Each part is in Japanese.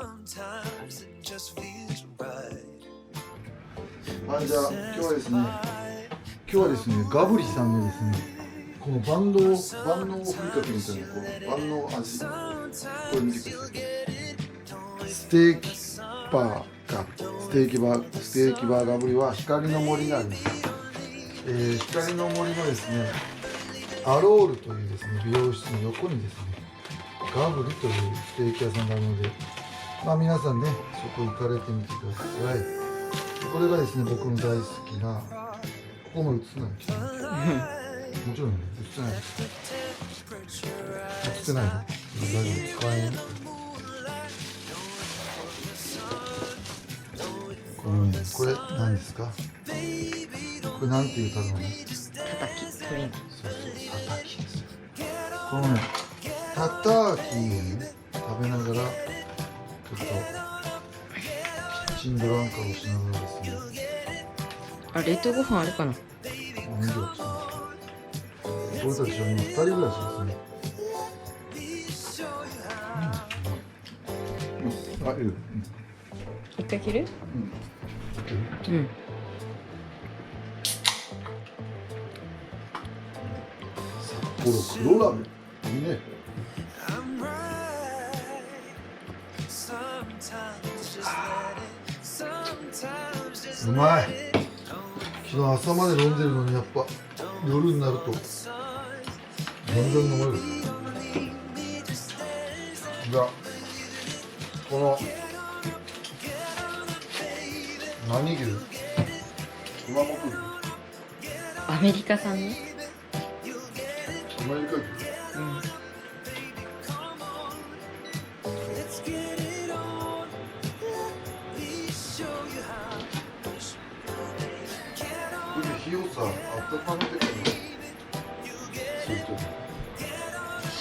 はい、じゃあ今日はですね、ガブリさんのですね、この万能ふりかけみたいなこの万能味、これ見てください。ステーキバーガブリは光の森にあるんです。光の森のですね、アロールというですね、美容室の横にですね、ガブリというステーキ屋さんがあるので、皆さんね、そこ行かれてみてください。これがですね、僕の大好きな、ここも映ってないですね。もちろんね、映ってないです。映ってないの？大丈夫、使えん。これ何ですか？これなんていう食べ物？たたき、クリーム。そう、たたきですよ。このね、たたきをね、食べながら、ちょっとキッチンブランカをしながらですね。あ、冷凍ご飯あるかな。俺たちは今2人暮らしですね。あ、いる。一回切る？うん。札幌黒ラーメン。いいね。うまい。昨日朝まで飲んでるのにやっぱ夜になると全然飲める。じゃあこの何牛？熊本牛？アメリカ産ね。アメリカ牛？うん。火をさ、温めてからすると確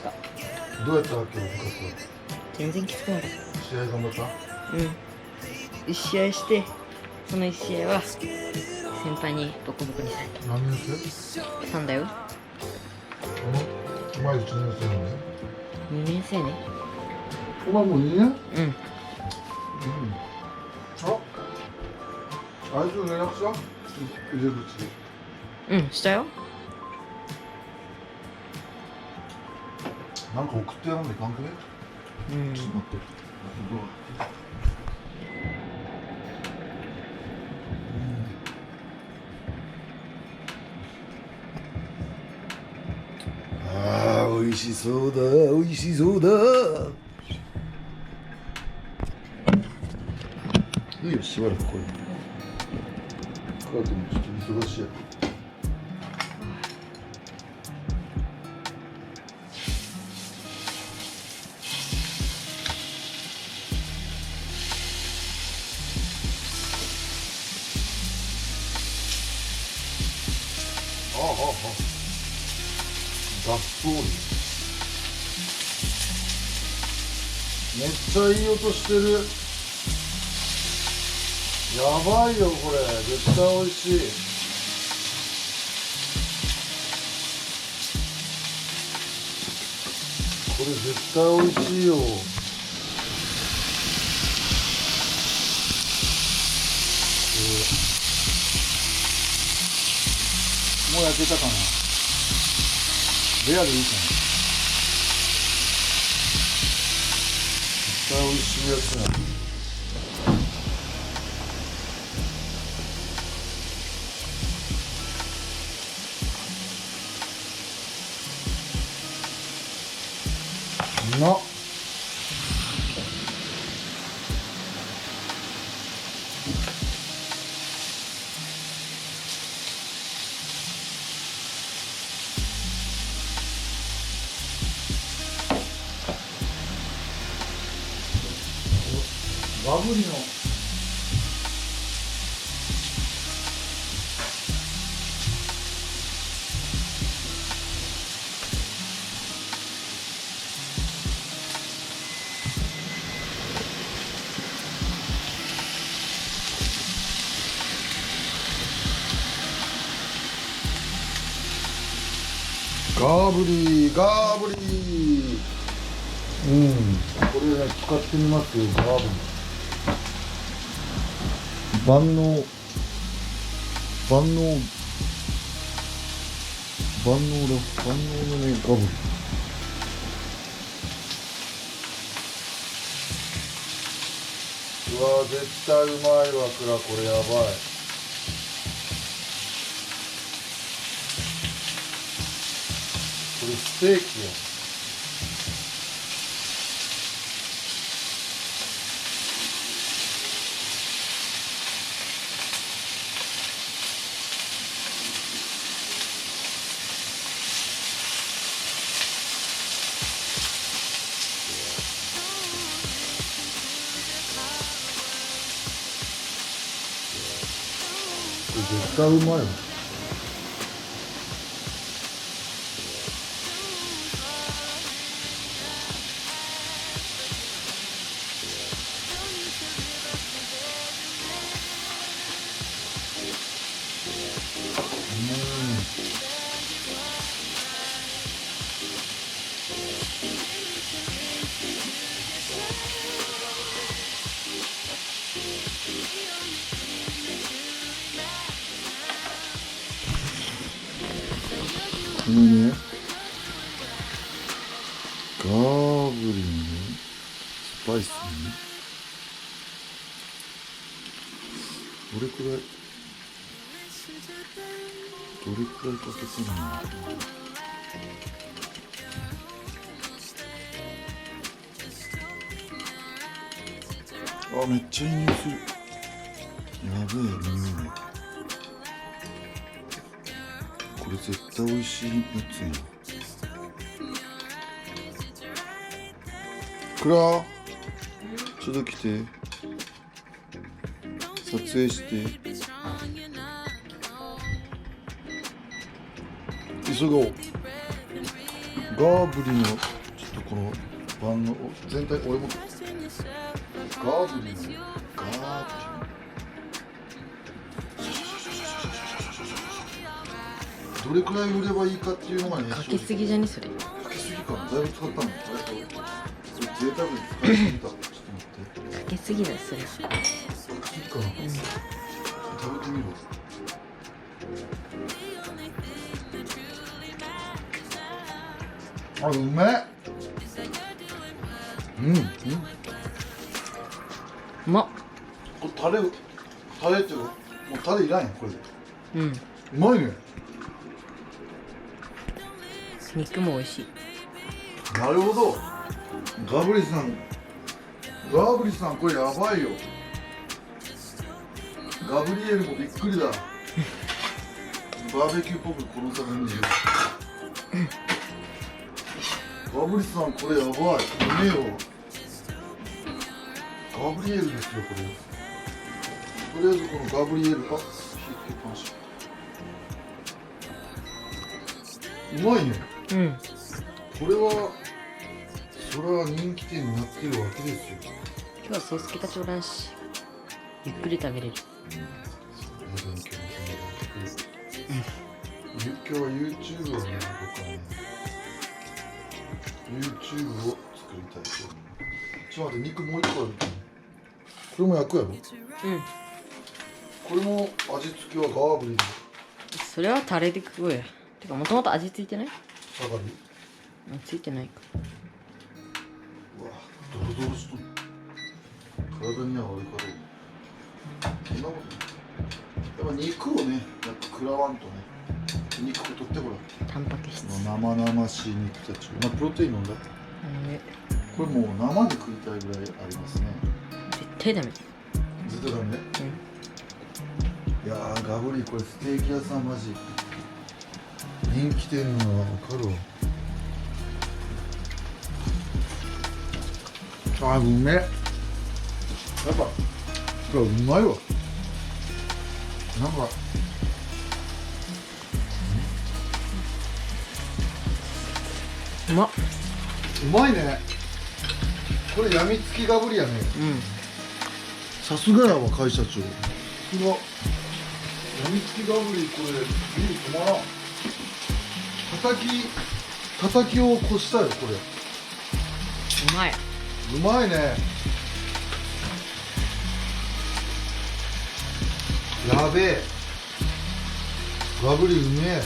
か。どうやったわけ？部活は全然きつくなかった。試合頑張った？うん。1試合して、その1試合は先輩にボコボコにされた。何年生3だよ。お前1年生なのね。2年生ね。お前もう2年？うん。あいつ連絡した？入り口。うん、したよ。なんか送ってやらんで関係？うん。ちょっと待って。ああ、美味しそうだ、美味しそうだ。いいよ、しばらくこれ。カーテンもちょっと忙しいや。脱走めっちゃいい音してる。やばいよこれ、絶対美味しい。これ絶対美味しいよ。もう焼けたかな。レアでいいかな。絶対美味しいやつや。うまっ。ガブリのガブリこれね、使ってみますよ、ガーブリ。万能のね、ガブリ。うわー、絶対うまいわ、クラ、これやばい。これステーキや。絶対うまいわ。このね、ガーブリのね、スパイスにね、どれくらいかけてるの？あ、めっちゃいい匂いする。やべえ匂い。これ絶対美味しいやつや。クラ、ちょっと来て。撮影して。急ごう。ガーブリのちょっとこの盤の全体、俺もガーブリのガーブリ。どれくらい売ればいいかっていうのがね、かけすぎじゃねそれ。かけすぎかな。だいぶ使ったの。それ贅沢に使いすぎた。ちょっと待って。かけすぎだよそれ。かけすぎかな。食べてみる。あ、うめえ。うまっ。これタレっていうか、もうタレいらんやん、これで。うまいね。肉も美味しい。なるほど。ガブリさん、これやばいよ。ガブリエルもびっくりだ。バーベキューっぽくこの作品で言う。ガブリさん、これやばい。うめえよ。ガブリエルですよ、これ。とりあえずこのガブリエル、あ、うまいね。これはそれは人気店になってるわけですよ。今日はソースケタちょうだんし、ゆっくり食べれる。今日は YouTube をね、僕はね YouTube を作りたいと思います。ちょっと待って、肉もう一個あるけど、これも焼くやろ。これも味付けはガーブリで。それはタレで食おうや。てかもともと味付いてない？下がり？ついてないか。うわ、ドロドロしとる。体には悪いかどう。そんなことない。やっぱ肉をね、食らわんとね。肉を取ってほら。タンパク質。生々しい肉たち。まあプロテイン飲んだ。これもう生で食いたいぐらいありますね。絶対ダメ。絶対ダメね。いやー、ガブリ、これステーキ屋さんマジ人気店なのは分かるわ。あー、うめえ。やっぱこれうまいわ。なんかうまっ。うまいね。これやみつきガブリやね。さすがやわ、会社長。うわ、やみつきガブリ、これビール止まらん。叩きをこしたよ、これ。うまい。うまいね。やべえ。ガブリうめえ。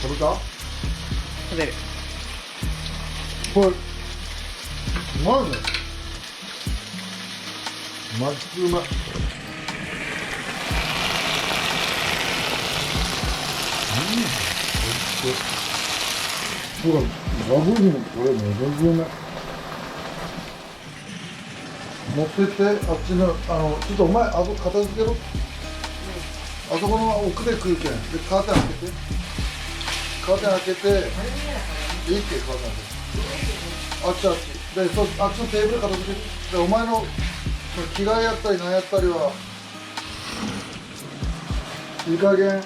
食べた？食べる。これうまいね。マジうまい。ほら、ガブリのこれめちゃくちゃうまい。持ってって、あっちの、ちょっとお前、あそこ片付けろ。あそこの奥で食うけん。で、カーテン開けて。カーテン開けて。いいって、カーテン開けて。あっちあっち。で、あっちのテーブル片付けて。で、お前の着替えやったりなんやったりは、いい加減、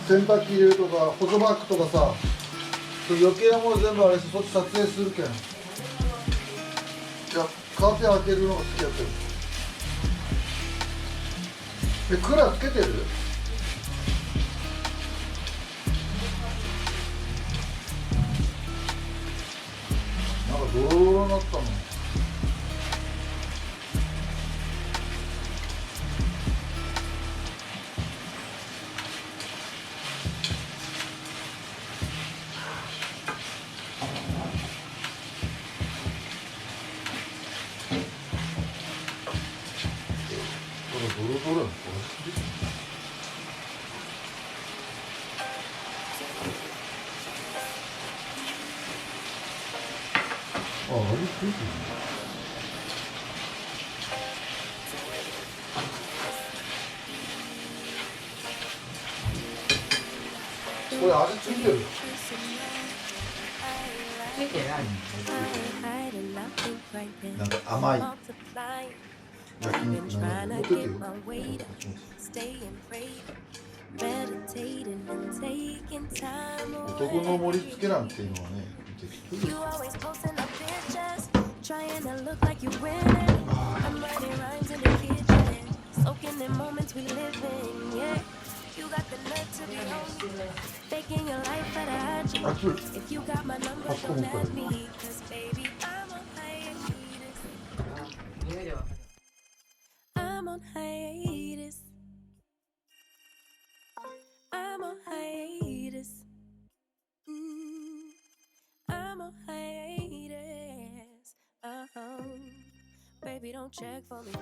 洗濯機入れるとか、補助バッグとかさ、余計なもの全部あれして、そっち撮影するけん。いや、カーテン開けるのが好きやってる。クーラーつけてる？なんかドロドロになったの。ドロドロやん。あれついてる。これ味ついてる。ついてる。なんか甘い焼肉なんだ。持っててよ。男の盛り付けなんていうのはね、適当です。熱い。あそこもこれ。匂いでわかる。I'm on hiatus. I'm on hiatus. I'm on hiatus. Baby, don't check for me.